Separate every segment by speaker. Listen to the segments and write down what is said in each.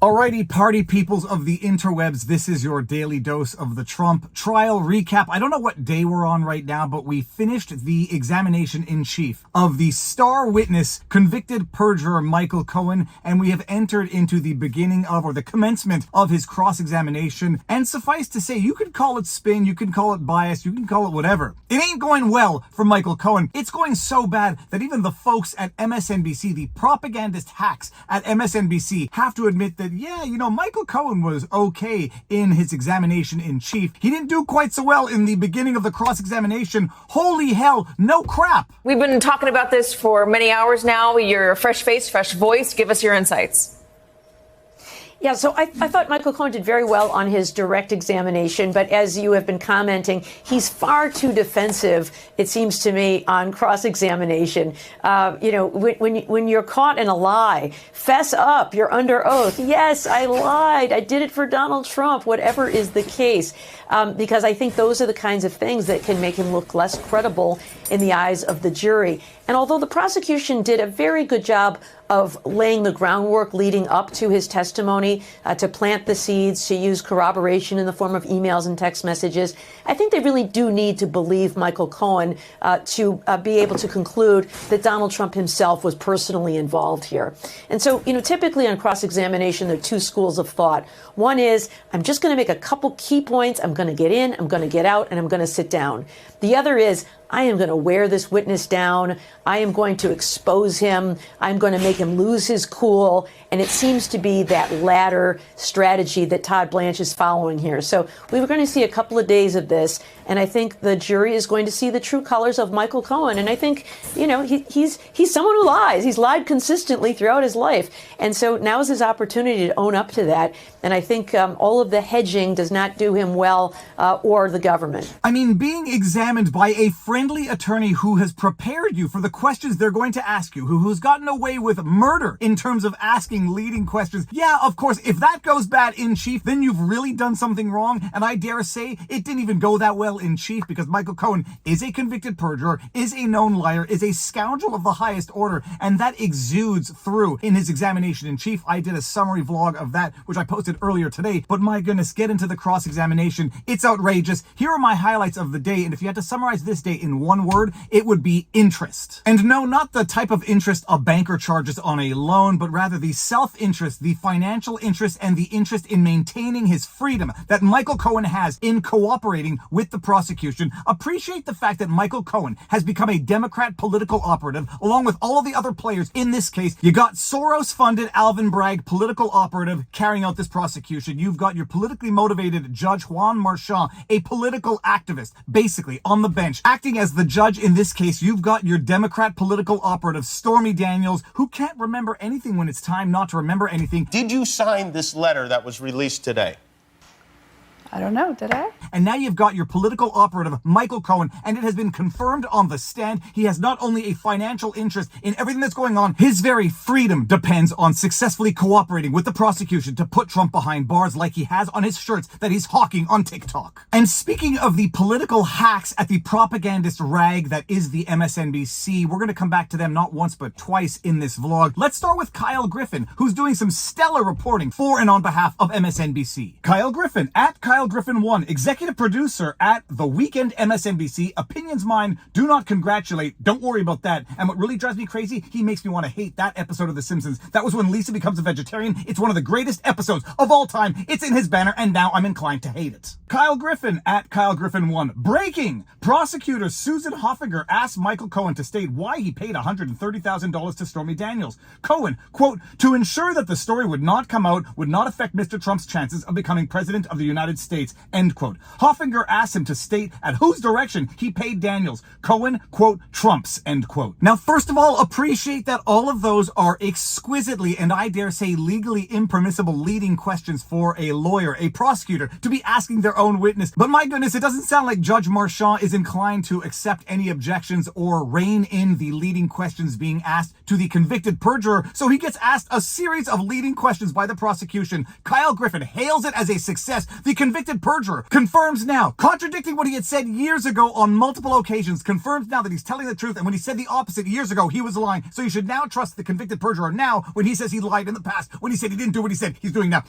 Speaker 1: Alrighty, party peoples of the interwebs, this is your daily dose of the Trump trial recap. I don't know what day we're on right now, but we finished the examination in chief of the star witness, convicted perjurer Michael Cohen, and we have entered into the beginning of, or the commencement of his cross-examination. And suffice to say, you can call it spin, you can call it bias, you can call it whatever. It ain't going well for Michael Cohen. It's going so bad that even the folks at MSNBC, the propagandist hacks at MSNBC, have to admit that yeah, Michael Cohen was okay in his examination in chief. He didn't do quite so well in the beginning of the cross-examination. Holy hell, no crap.
Speaker 2: We've been talking about this for many hours now. You're a fresh face, fresh voice. Give us your insights.
Speaker 3: Yeah, so I thought Michael Cohen did very well on his direct examination, but as you have been commenting, he's far too defensive, it seems to me, on cross-examination. When you're caught in a lie, fess up, you're under oath. Yes, I lied, I did it for Donald Trump, whatever is the case. Because I think those are the kinds of things that can make him look less credible in the eyes of the jury. And although the prosecution did a very good job of laying the groundwork leading up to his testimony, to plant the seeds, to use corroboration in the form of emails and text messages, I think they really do need to believe Michael Cohen to be able to conclude that Donald Trump himself was personally involved here. And so, typically on cross-examination, there are two schools of thought. One is, I'm just going to make a couple key points. I'm going to get in, I'm going to get out, and I'm going to sit down. The other is, I am going to wear this witness down. I am going to expose him. I'm going to make him lose his cool. And it seems to be that latter strategy that Todd Blanche is following here. So we were going to see a couple of days of this. And I think the jury is going to see the true colors of Michael Cohen. And I think, he's someone who lies. He's lied consistently throughout his life. And so now is his opportunity to own up to that. And I think all of the hedging does not do him well or the government.
Speaker 1: I mean, being examined by a friendly attorney who has prepared you for the questions they're going to ask you, who's gotten away with murder in terms of asking leading questions. Yeah, of course, if that goes bad in chief, then you've really done something wrong. And I dare say it didn't even go that well in chief because Michael Cohen is a convicted perjurer, is a known liar, is a scoundrel of the highest order. And that exudes through in his examination in chief. I did a summary vlog of that, which I posted earlier today. But my goodness, get into the cross-examination. It's outrageous. Here are my highlights of the day. And if you had to summarize this day in one word, it would be interest. And no, not the type of interest a banker charges on a loan, but rather the self-interest, the financial interest, and the interest in maintaining his freedom that Michael Cohen has in cooperating with the prosecution. Appreciate the fact that Michael Cohen has become a Democrat political operative, along with all of the other players in this case. You got Soros-funded Alvin Bragg political operative carrying out this prosecution. You've got your politically motivated Judge Juan Marchand, a political activist, basically on the bench, acting as the judge in this case. You've got your Democrat political operative Stormy Daniels, who can't remember anything when it's time not to remember anything.
Speaker 4: Did you sign this letter that was released today?
Speaker 5: I don't know, did I?
Speaker 1: And now you've got your political operative, Michael Cohen, and it has been confirmed on the stand. He has not only a financial interest in everything that's going on, his very freedom depends on successfully cooperating with the prosecution to put Trump behind bars like he has on his shirts that he's hawking on TikTok. And speaking of the political hacks at the propagandist rag that is the MSNBC, we're going to come back to them not once but twice in this vlog. Let's start with Kyle Griffin, who's doing some stellar reporting for and on behalf of MSNBC. Kyle Griffin, at Kyle Griffin 1, executive producer at The Weekend MSNBC. Opinions mine, do not congratulate. Don't worry about that. And what really drives me crazy, he makes me want to hate that episode of The Simpsons. That was when Lisa becomes a vegetarian. It's one of the greatest episodes of all time. It's in his banner, and now I'm inclined to hate it. Kyle Griffin, at Kyle Griffin 1. Breaking! Prosecutor Susan Hoffinger asked Michael Cohen to state why he paid $130,000 to Stormy Daniels. Cohen, quote, to ensure that the story would not come out, would not affect Mr. Trump's chances of becoming president of the United States, end quote. Hoffinger asked him to state at whose direction he paid Daniels. Cohen, quote, Trump's, end quote. Now, first of all, appreciate that all of those are exquisitely, and I dare say legally impermissible leading questions for a lawyer, a prosecutor, to be asking their own witness. But my goodness, it doesn't sound like Judge Marchand is inclined to accept any objections or rein in the leading questions being asked to the convicted perjurer, so he gets asked a series of leading questions by the prosecution. Kyle Griffin hails it as a success. The convicted convicted perjurer, confirms now, contradicting what he had said years ago on multiple occasions, confirms now that he's telling the truth, and when he said the opposite years ago, he was lying. So you should now trust the convicted perjurer now when he says he lied in the past, when he said he didn't do what he said he's doing now.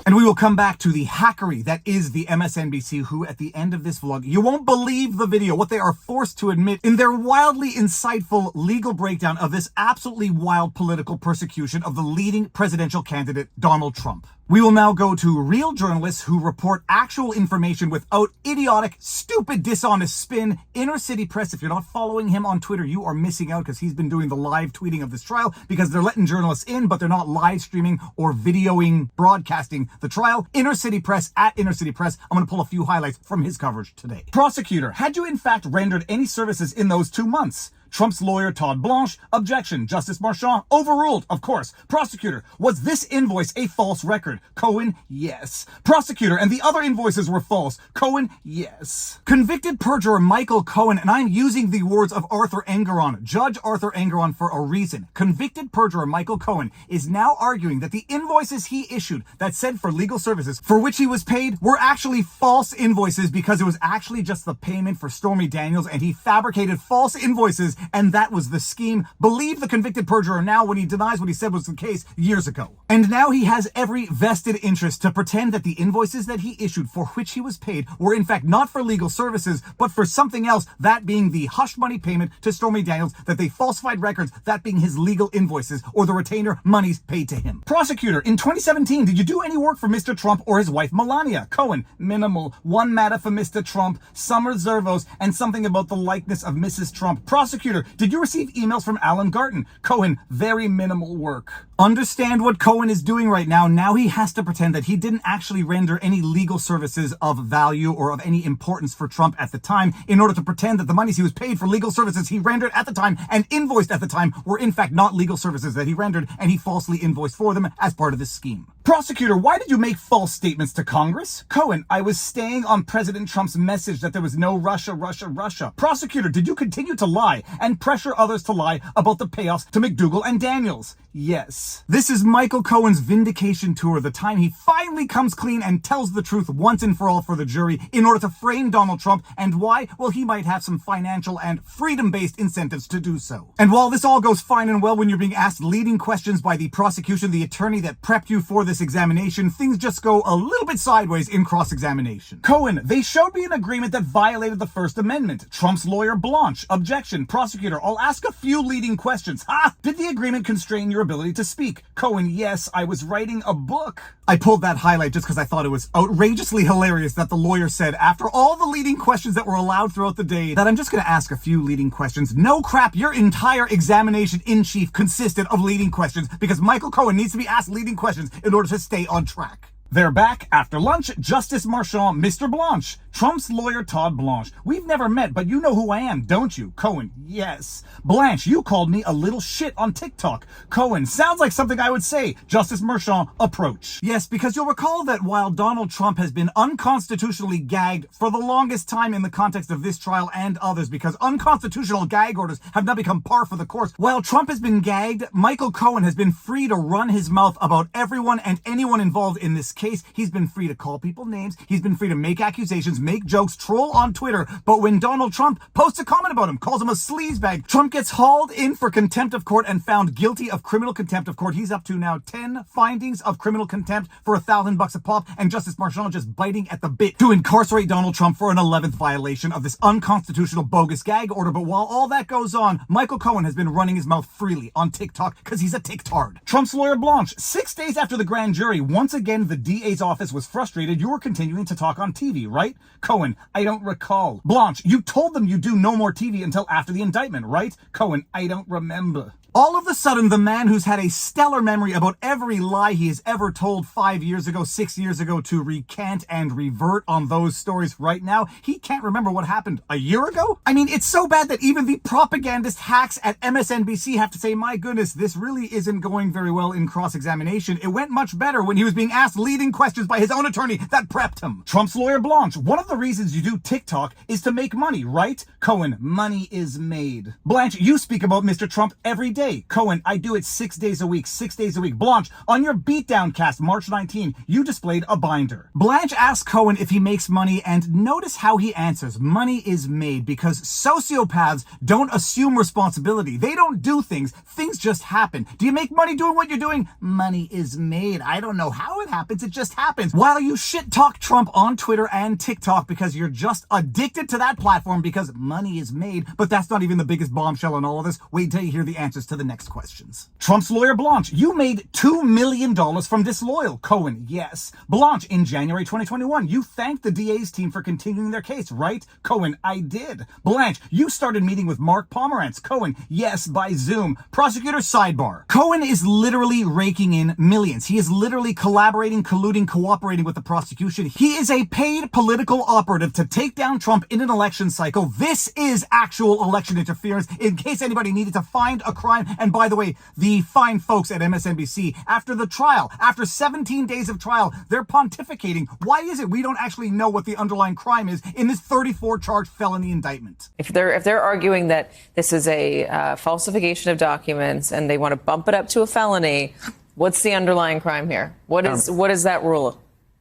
Speaker 1: And we will come back to the hackery that is the MSNBC, who at the end of this vlog, you won't believe the video, what they are forced to admit in their wildly insightful legal breakdown of this absolutely wild political persecution of the leading presidential candidate, Donald Trump. We will now go to real journalists who report actual information without idiotic, stupid, dishonest spin. Inner City Press, if you're not following him on Twitter, you are missing out because he's been doing the live tweeting of this trial because they're letting journalists in, but they're not live streaming or videoing, broadcasting the trial. Inner City Press, at Inner City Press. I'm going to pull a few highlights from his coverage today. Prosecutor, had you in fact rendered any services in those 2 months? Trump's lawyer, Todd Blanche, objection. Justice Marchand, overruled, of course. Prosecutor, was this invoice a false record? Cohen, yes. Prosecutor, and the other invoices were false. Cohen, yes. Convicted perjurer Michael Cohen, and I'm using the words of Arthur Engeron, Judge Arthur Engeron, for a reason. Convicted perjurer Michael Cohen is now arguing that the invoices he issued that said for legal services for which he was paid were actually false invoices because it was actually just the payment for Stormy Daniels, and he fabricated false invoices, and that was the scheme. Believe the convicted perjurer now when he denies what he said was the case years ago. And now he has every vested interest to pretend that the invoices that he issued for which he was paid were in fact not for legal services, but for something else, that being the hush money payment to Stormy Daniels, that they falsified records, that being his legal invoices or the retainer monies paid to him. Prosecutor, in 2017, did you do any work for Mr. Trump or his wife Melania? Cohen, minimal. One matter for Mr. Trump, some reservos, and something about the likeness of Mrs. Trump. Prosecutor, did you receive emails from Alan Garten? Cohen, very minimal work. Understand what Cohen is doing right now. Now he has to pretend that he didn't actually render any legal services of value or of any importance for Trump at the time in order to pretend that the monies he was paid for legal services he rendered at the time and invoiced at the time were in fact not legal services that he rendered, and he falsely invoiced for them as part of this scheme. Prosecutor, why did you make false statements to Congress? Cohen, I was staying on President Trump's message that there was no Russia, Russia, Russia. Prosecutor, did you continue to lie and pressure others to lie about the payoffs to McDougal and Daniels? Yes. This is Michael Cohen's vindication tour, the time he finally comes clean and tells the truth once and for all for the jury in order to frame Donald Trump. And why? Well, he might have some financial and freedom-based incentives to do so. And while this all goes fine and well when you're being asked leading questions by the prosecution, the attorney that prepped you for this examination, things just go a little bit sideways in cross-examination. Cohen, they showed me an agreement that violated the First Amendment. Trump's lawyer, Blanche, objection. Prosecutor, I'll ask a few leading questions. Ha! Did the agreement constrain your ability to speak? Cohen, yes, I was writing a book. I pulled that highlight just because I thought it was outrageously hilarious that the lawyer said, after all the leading questions that were allowed throughout the day, that I'm just going to ask a few leading questions. No crap, your entire examination in chief consisted of leading questions because Michael Cohen needs to be asked leading questions in order to stay on track. They're back after lunch. Justice Marchand, Mr. Blanche. Trump's lawyer, Todd Blanche. We've never met, but you know who I am, don't you? Cohen, yes. Blanche, you called me a little shit on TikTok. Cohen, sounds like something I would say. Justice Marchand, approach. Yes, because you'll recall that while Donald Trump has been unconstitutionally gagged for the longest time in the context of this trial and others, because unconstitutional gag orders have now become par for the course, while Trump has been gagged, Michael Cohen has been free to run his mouth about everyone and anyone involved in this case. He's been free to call people names. He's been free to make accusations, make jokes, troll on Twitter. But when Donald Trump posts a comment about him, calls him a sleazebag, Trump gets hauled in for contempt of court and found guilty of criminal contempt of court. He's up to now 10 findings of criminal contempt for $1,000 a pop, and Justice Marchand just biting at the bit to incarcerate Donald Trump for an 11th violation of this unconstitutional bogus gag order. But while all that goes on, Michael Cohen has been running his mouth freely on TikTok because he's a TikTard. Trump's lawyer Blanche, 6 days after the grand jury, once again the DA's office was frustrated. You were continuing to talk on TV, right? Cohen, I don't recall. Blanche, you told them you'd do no more TV until after the indictment, right? Cohen, I don't remember. All of a sudden, the man who's had a stellar memory about every lie he has ever told 5 years ago, 6 years ago, to recant and revert on those stories right now, he can't remember what happened a year ago? I mean, it's so bad that even the propagandist hacks at MSNBC have to say, my goodness, this really isn't going very well in cross-examination. It went much better when he was being asked leading questions by his own attorney that prepped him. Trump's lawyer Blanche, one of the reasons you do TikTok is to make money, right? Cohen, money is made. Blanche, you speak about Mr. Trump every day. day. Cohen, I do it 6 days a week, 6 days a week. Blanche, on your beatdown cast, March 19, you displayed a binder. Blanche asks Cohen if he makes money, and notice how he answers. Money is made because sociopaths don't assume responsibility. They don't do things. Things just happen. Do you make money doing what you're doing? Money is made. I don't know how it happens. It just happens. While you shit talk Trump on Twitter and TikTok because you're just addicted to that platform because money is made, but that's not even the biggest bombshell in all of this. Wait till you hear the answers to the next questions. Trump's lawyer Blanche, you made $2 million from Disloyal. Cohen, yes. Blanche, in January 2021, you thanked the DA's team for continuing their case, right? Cohen, I did. Blanche, you started meeting with Mark Pomerantz. Cohen, yes, by Zoom. Prosecutor sidebar. Cohen is literally raking in millions. He is literally collaborating, colluding, cooperating with the prosecution. He is a paid political operative to take down Trump in an election cycle. This is actual election interference, in case anybody needed to find a crime. And by the way, the fine folks at MSNBC, after the trial, after 17 days of trial, they're pontificating. Why is it we don't actually know what the underlying crime is in this 34-charge felony indictment?
Speaker 2: If they're arguing that this is a falsification of documents and they want to bump it up to a felony, what's the underlying crime here? What is that rule?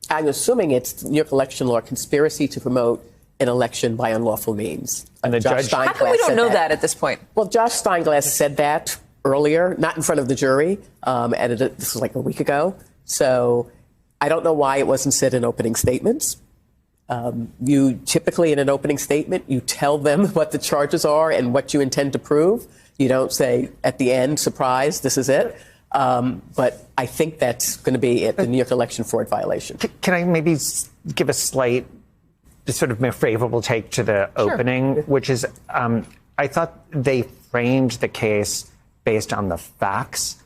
Speaker 6: I'm assuming it's New York election law conspiracy to promote an election by unlawful means.
Speaker 7: And the judge,
Speaker 2: how come we don't know that at this point?
Speaker 6: Well, Josh Steinglass said that earlier, not in front of the jury, and this was like a week ago. So I don't know why it wasn't said in opening statements. You typically, in an opening statement, you tell them what the charges are and what you intend to prove. You don't say at the end, surprise, this is it. But I think that's going to be it, the New York election fraud violation.
Speaker 7: can I maybe give a slight, sort of more favorable take to the opening, which is I thought they framed the case based on the facts,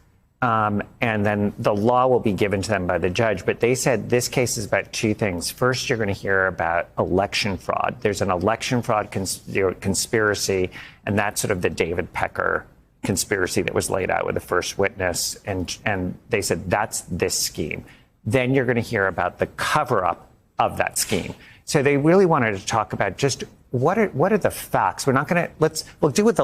Speaker 7: and then the law will be given to them by the judge. But they said this case is about two things. First, you're going to hear about election fraud. There's an election fraud conspiracy, and that's sort of the David Pecker conspiracy that was laid out with the first witness. And they said that's this scheme. Then you're going to hear about the cover-up of that scheme. So they really wanted to talk about just what are the facts. We're not going to we'll do with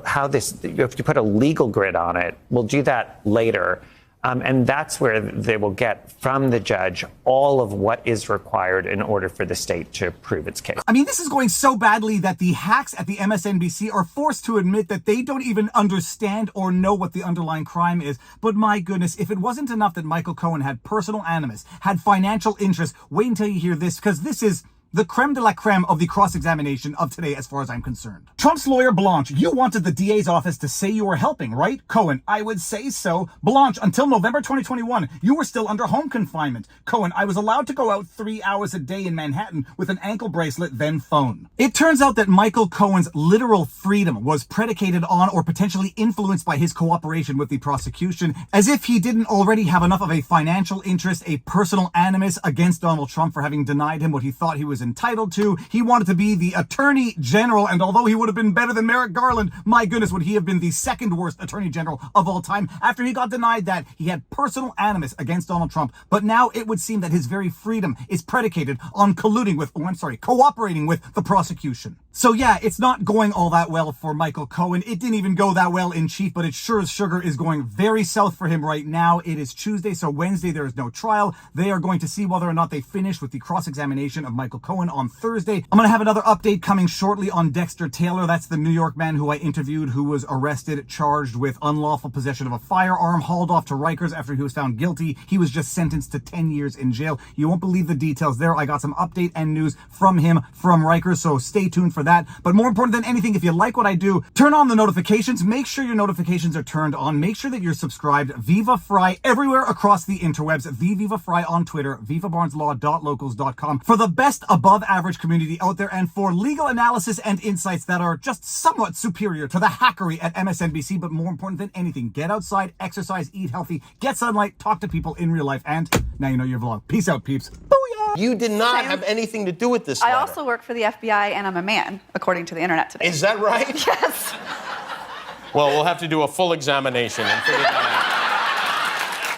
Speaker 7: how this, if you put a legal grid on it, we'll do that later. And that's where they will get from the judge all of what is required in order for the state to prove its case.
Speaker 1: I mean, this is going so badly that the hacks at the MSNBC are forced to admit that they don't even understand or know what the underlying crime is. But my goodness, if it wasn't enough that Michael Cohen had personal animus, had financial interest, wait until you hear this, because this is the creme de la creme of the cross-examination of today as far as I'm concerned. Trump's lawyer Blanche, you wanted the DA's office to say you were helping, right? Cohen, I would say so. Blanche, until November 2021, you were still under home confinement. Cohen, I was allowed to go out 3 hours a day in Manhattan with an ankle bracelet, then phone. It turns out that Michael Cohen's literal freedom was predicated on or potentially influenced by his cooperation with the prosecution, as if he didn't already have enough of a financial interest, a personal animus against Donald Trump for having denied him what he thought he was entitled to. He wanted to be the attorney general, and although he would have been better than Merrick Garland, my goodness, would he have been the second worst attorney general of all time. After he got denied that, he had personal animus against Donald Trump. But now it would seem that his very freedom is predicated on cooperating with the prosecution. So yeah, it's not going all that well for Michael Cohen. It didn't even go that well in chief, but it sure as sugar is going very south for him right now. It is Tuesday, so Wednesday there is no trial. They are going to see whether or not they finish with the cross-examination of Michael Cohen on Thursday. I'm going to have another update coming shortly on Dexter Taylor. That's the New York man who I interviewed, who was arrested, charged with unlawful possession of a firearm, hauled off to Rikers after he was found guilty. He was just sentenced to 10 years in jail. You won't believe the details there. I got some update and news from him from Rikers, so stay tuned for that. But more important than anything, if you like what I do, turn on the notifications. Make sure your notifications are turned on. Make sure that you're subscribed. Viva Frei everywhere across the interwebs. Viva Frei on Twitter. VivaBarnesLaw.locals.com for the best above average community out there, and for legal analysis and insights that are just somewhat superior to the hackery at MSNBC. But more important than anything, get outside, exercise, eat healthy, get sunlight, talk to people in real life, and now you know your vlog. Peace out, peeps. Booyah!
Speaker 4: You did not have anything to do with this letter.
Speaker 5: I also work for the FBI, and I'm a man, according to the internet today.
Speaker 4: Is that right?
Speaker 5: Yes.
Speaker 4: Well, we'll have to do a full examination and figure that out.